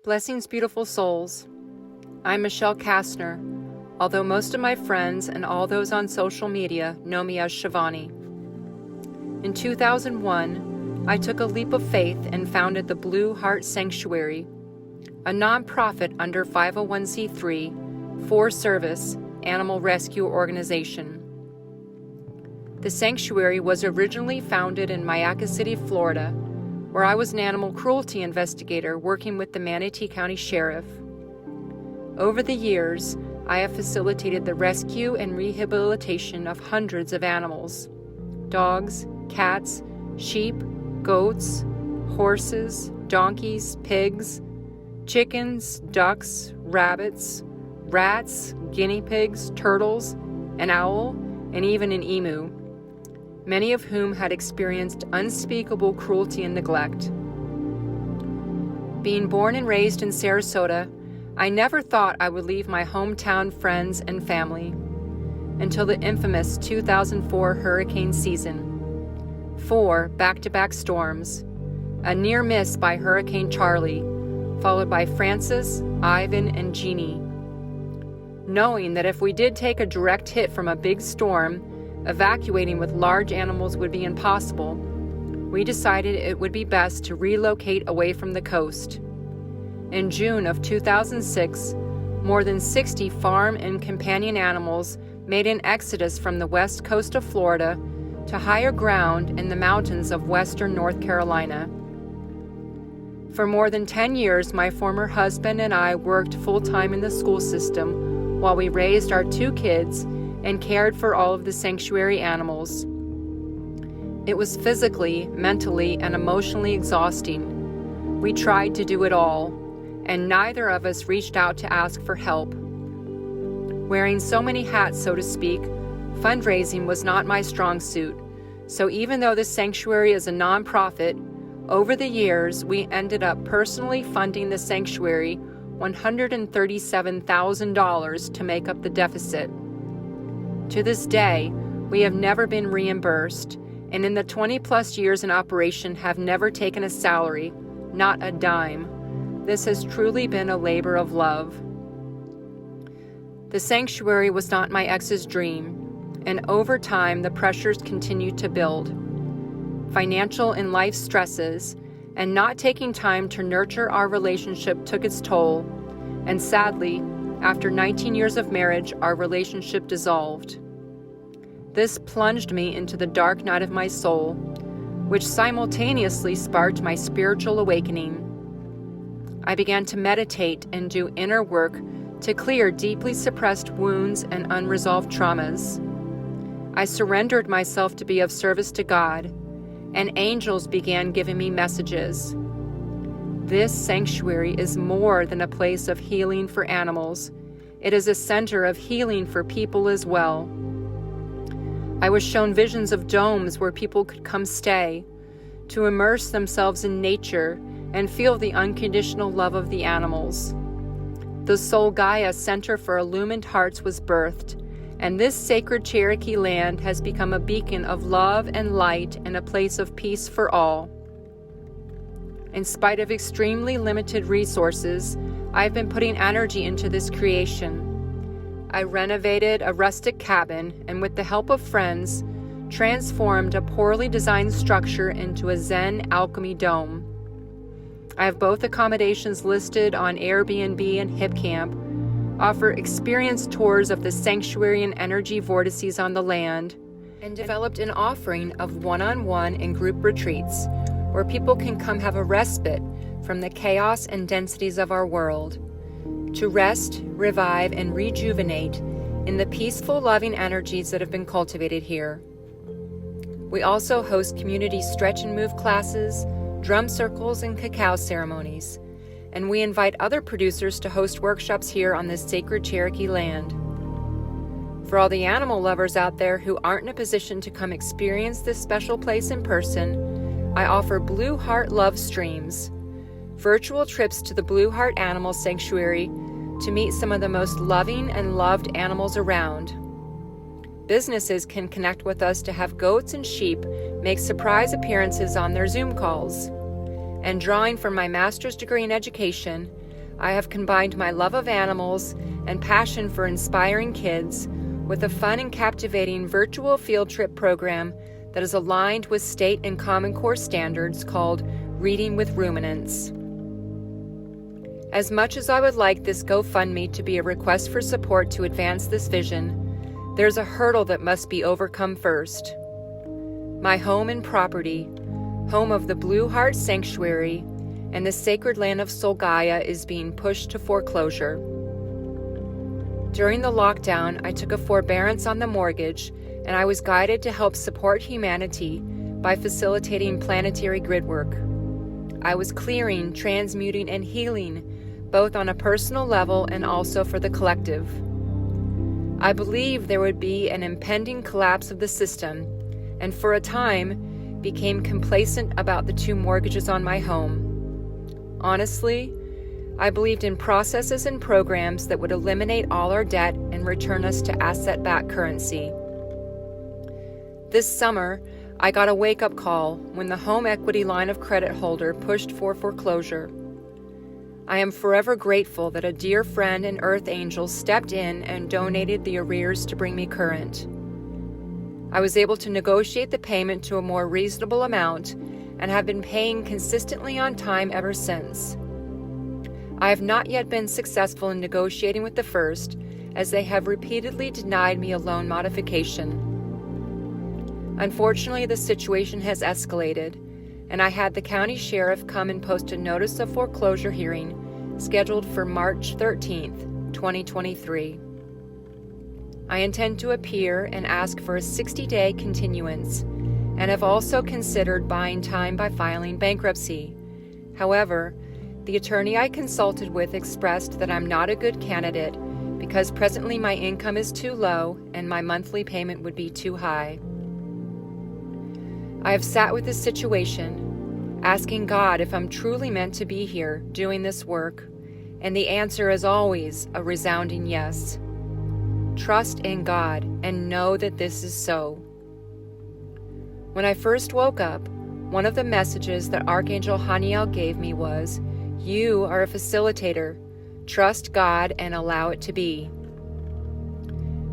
Blessings, beautiful souls. I'm Michelle Kastner, although most of my friends and all those on social media know me as Shivani. In 2001, I took a leap of faith and founded the Blue Heart Sanctuary, a nonprofit under 501c3 for-service animal rescue organization. The sanctuary was originally founded in Mayaca City, Florida, where I was an animal cruelty investigator working with the Manatee County Sheriff. Over the years, I have facilitated the rescue and rehabilitation of hundreds of animals: dogs, cats, sheep, goats, horses, donkeys, pigs, chickens, ducks, rabbits, rats, guinea pigs, turtles, an owl, and even an emu, many of whom had experienced unspeakable cruelty and neglect. Being born and raised in Sarasota, I never thought I would leave my hometown friends and family until the infamous 2004 hurricane season. 4 back-to-back storms, a near miss by Hurricane Charlie, followed by Francis, Ivan, and Jeannie. Knowing that if we did take a direct hit from a big storm, evacuating with large animals would be impossible, we decided it would be best to relocate away from the coast. In June of 2006, more than 60 farm and companion animals made an exodus from the west coast of Florida to higher ground in the mountains of western North Carolina. For more than 10 years, my former husband and I worked full-time in the school system while we raised our 2 kids and cared for all of the sanctuary animals. It was physically, mentally, and emotionally exhausting. We tried to do it all, and neither of us reached out to ask for help. Wearing so many hats, so to speak, fundraising was not my strong suit, so even though the sanctuary is a nonprofit, over the years we ended up personally funding the sanctuary $137,000 to make up the deficit. To this day, we have never been reimbursed, and in the 20-plus years in operation have never taken a salary, not a dime. This has truly been a labor of love. The sanctuary was not my ex's dream, and over time the pressures continued to build. Financial and life stresses, and not taking time to nurture our relationship took its toll, and sadly, after 19 years of marriage, our relationship dissolved. This plunged me into the dark night of my soul, which simultaneously sparked my spiritual awakening. I began to meditate and do inner work to clear deeply suppressed wounds and unresolved traumas. I surrendered myself to be of service to God, and angels began giving me messages. This sanctuary is more than a place of healing for animals. It is a center of healing for people as well. I was shown visions of domes where people could come stay, to immerse themselves in nature and feel the unconditional love of the animals. The SólGaia Center for Illumined Hearts was birthed, and this sacred Cherokee land has become a beacon of love and light and a place of peace for all. In spite of extremely limited resources, I've been putting energy into this creation. I renovated a rustic cabin and, with the help of friends, transformed a poorly designed structure into a Zen alchemy dome. I have both accommodations listed on Airbnb and HipCamp, offer experience tours of the sanctuary and energy vortices on the land, and developed an offering of one-on-one and group retreats where people can come have a respite from the chaos and densities of our world, to rest, revive, and rejuvenate in the peaceful, loving energies that have been cultivated here. We also host community stretch and move classes, drum circles, and cacao ceremonies, and we invite other producers to host workshops here on this sacred Cherokee land. For all the animal lovers out there who aren't in a position to come experience this special place in person, I offer Blue Heart Love Streams, virtual trips to the Blue Heart Animal Sanctuary to meet some of the most loving and loved animals around. Businesses can connect with us to have goats and sheep make surprise appearances on their Zoom calls. And drawing from my master's degree in education, I have combined my love of animals and passion for inspiring kids with a fun and captivating virtual field trip program that is aligned with state and Common Core standards called Reading with Ruminants. As much as I would like this GoFundMe to be a request for support to advance this vision, there's a hurdle that must be overcome first. My home and property, home of the Blue Heart Sanctuary, and the sacred land of SólGaia is being pushed to foreclosure. During the lockdown, I took a forbearance on the mortgage, and I was guided to help support humanity by facilitating planetary grid work. I was clearing, transmuting, and healing, both on a personal level and also for the collective. I believed there would be an impending collapse of the system, and for a time became complacent about the 2 mortgages on my home. Honestly, I believed in processes and programs that would eliminate all our debt and return us to asset-backed currency. This summer, I got a wake-up call when the home equity line of credit holder pushed for foreclosure. I am forever grateful that a dear friend and earth angel stepped in and donated the arrears to bring me current. I was able to negotiate the payment to a more reasonable amount and have been paying consistently on time ever since. I have not yet been successful in negotiating with the first, as they have repeatedly denied me a loan modification. Unfortunately, the situation has escalated, and I had the county sheriff come and post a notice of foreclosure hearing scheduled for March 13th, 2023. I intend to appear and ask for a 60-day continuance, and have also considered buying time by filing bankruptcy. However, the attorney I consulted with expressed that I'm not a good candidate because presently my income is too low and my monthly payment would be too high. I have sat with this situation, asking God if I'm truly meant to be here doing this work, and the answer is always a resounding yes. Trust in God and know that this is so. When I first woke up, one of the messages that Archangel Haniel gave me was, "You are a facilitator. Trust God and allow it to be."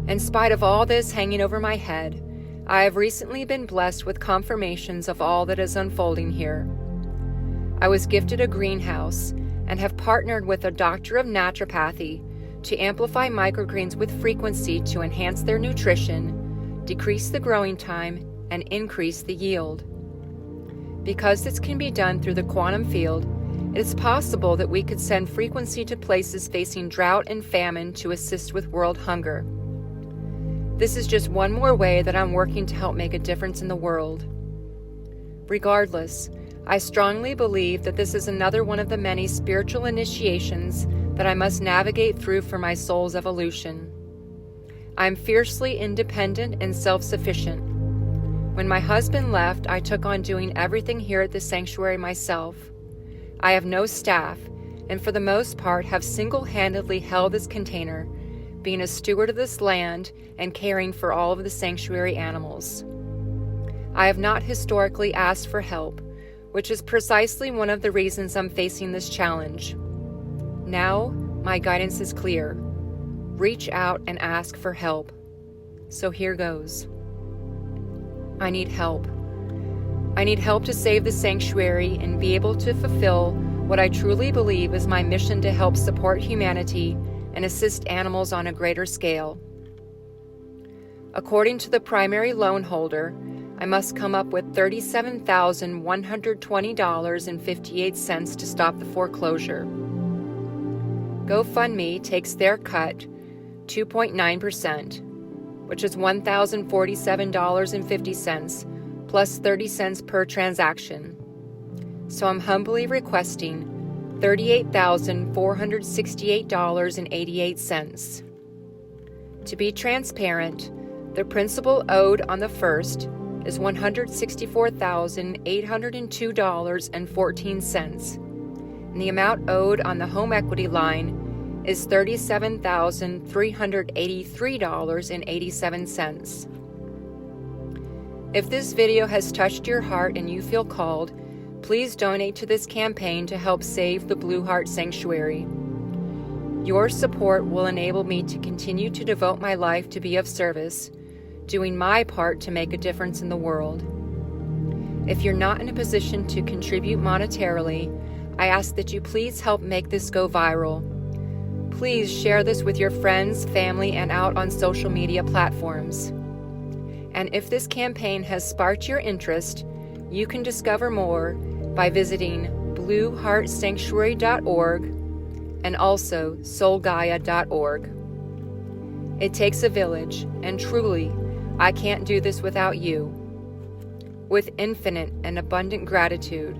In spite of all this hanging over my head, I have recently been blessed with confirmations of all that is unfolding here. I was gifted a greenhouse and have partnered with a doctor of naturopathy to amplify microgreens with frequency to enhance their nutrition, decrease the growing time, and increase the yield. Because this can be done through the quantum field, it is possible that we could send frequency to places facing drought and famine to assist with world hunger. This is just one more way that I'm working to help make a difference in the world. Regardless, I strongly believe that this is another one of the many spiritual initiations that I must navigate through for my soul's evolution. I am fiercely independent and self-sufficient. When my husband left, I took on doing everything here at the sanctuary myself. I have no staff, and for the most part have single-handedly held this container, being a steward of this land and caring for all of the sanctuary animals. I have not historically asked for help, which is precisely one of the reasons I'm facing this challenge. Now, my guidance is clear. Reach out and ask for help. So here goes. I need help. I need help to save the sanctuary and be able to fulfill what I truly believe is my mission to help support humanity and assist animals on a greater scale. According to the primary loan holder, I must come up with $37,120.58 to stop the foreclosure. GoFundMe takes their cut, 2.9%, which is $1,047.50, plus 30 cents per transaction. So I'm humbly requesting $38,468.88. To be transparent, the principal owed on the first is $164,802.14, and the amount owed on the home equity line is $37,383.87. If this video has touched your heart and you feel called, please donate to this campaign to help save the Blue Heart Sanctuary. Your support will enable me to continue to devote my life to be of service, doing my part to make a difference in the world. If you're not in a position to contribute monetarily, I ask that you please help make this go viral. Please share this with your friends, family, and out on social media platforms. And if this campaign has sparked your interest, you can discover more by visiting blueheartsanctuary.org and also SólGaia.org. It takes a village, and truly, I can't do this without you. With infinite and abundant gratitude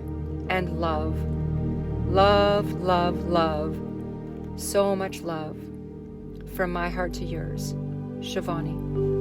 and love. Love, love, love. So much love. From my heart to yours. Shivani.